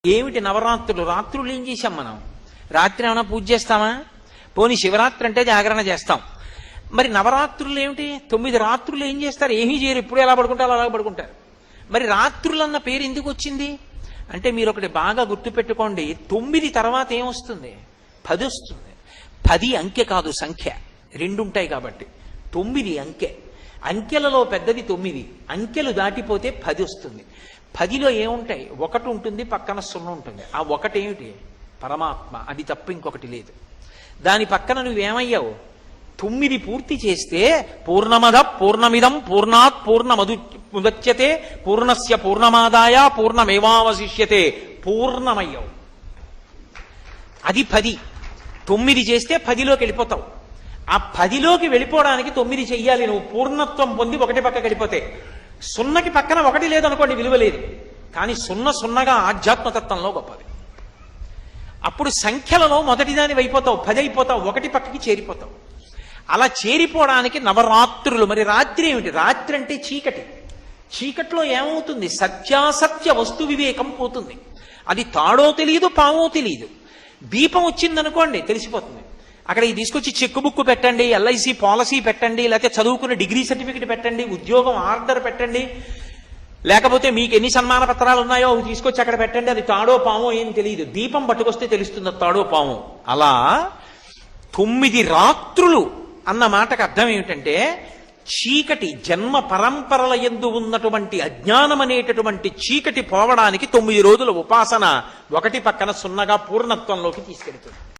ఏమిటి నవరాత్రులు? రాత్రులు ఏం చేశాం మనం? రాత్రి ఏమైనా పూజ చేస్తామా? పోనీ శివరాత్రి అంటే జాగరణ చేస్తాం. మరి నవరాత్రులు ఏమిటి? 9 రాత్రులు ఏం చేస్తారు? ఏమీ చేయరు, ఎప్పుడు ఎలా పడుకుంటారో అలా పడుకుంటారు. మరి రాత్రులు అన్న పేరు ఎందుకు వచ్చింది అంటే మీరు ఒకటి బాగా గుర్తుపెట్టుకోండి, 9 తర్వాత ఏమొస్తుంది? 10 వస్తుంది. 10 అంకె కాదు, సంఖ్య. 2 ఉంటాయి కాబట్టి 9 అంకె. అంకెలలో పెద్దది 9. అంకెలు దాటిపోతే 10 వస్తుంది. 10లో ఏముంటాయి? 1 ఉంటుంది, పక్కన 0 ఉంటుంది. ఆ 1 ఏమిటి? పరమాత్మ. అది తప్ప ఇంకొకటి లేదు. దాని పక్కన నువ్వేమయ్యావు? 9 పూర్తి చేస్తే పూర్ణమద పూర్ణమిదం పూర్ణాత్ పూర్ణముదచ్యతే పూర్ణస్య పూర్ణమాదాయ పూర్ణమేవావశిష్యతే. పూర్ణమయ్యావు. అది 10. 9 చేస్తే 10లోకి వెళ్ళిపోతావు. ఆ 10లోకి వెళ్ళిపోవడానికి 9 చెయ్యాలి నువ్వు. పూర్ణత్వం పొంది 1 పక్కకి వెళ్ళిపోతే 0కి పక్కన 1 లేదనుకోండి, విలువ లేదు. కానీ 0 0గా ఆధ్యాత్మతత్వంలో గొప్పది. అప్పుడు సంఖ్యలలో మొదటిదాని అయిపోతావు, 10 అయిపోతావు, 1 పక్కకి చేరిపోతావు. అలా చేరిపోవడానికి నవరాత్రులు. మరి రాత్రి ఏమిటి? రాత్రి అంటే చీకటి. చీకట్లో ఏమవుతుంది? సత్యాసత్య వస్తు వివేకం పోతుంది. అది తాడో తెలియదు, పావో తెలియదు. దీపం వచ్చిందనుకోండి తెలిసిపోతుంది. అక్కడ ఈ తీసుకొచ్చి చెక్ బుక్ పెట్టండి, ఎల్ఐసి పాలసీ పెట్టండి, లేకపోతే చదువుకున్న డిగ్రీ సర్టిఫికెట్ పెట్టండి, ఉద్యోగం ఆర్డర్ పెట్టండి, లేకపోతే మీకు ఎన్ని సన్మాన పత్రాలు ఉన్నాయో అవి తీసుకొచ్చి అక్కడ పెట్టండి. అది తాడో పామో ఏం తెలియదు. దీపం పట్టుకొస్తే తెలుస్తుంది తాడో పామో. అలా 9 రాత్రులు అన్న మాటకు అర్థం ఏమిటంటే చీకటి, జన్మ పరంపరల యందు ఉన్నటువంటి అజ్ఞానం అనేటటువంటి చీకటి పోవడానికి 9 రోజుల ఉపాసన 1 పక్కన 0గా పూర్ణత్వంలోకి తీసుకెళ్తుంది.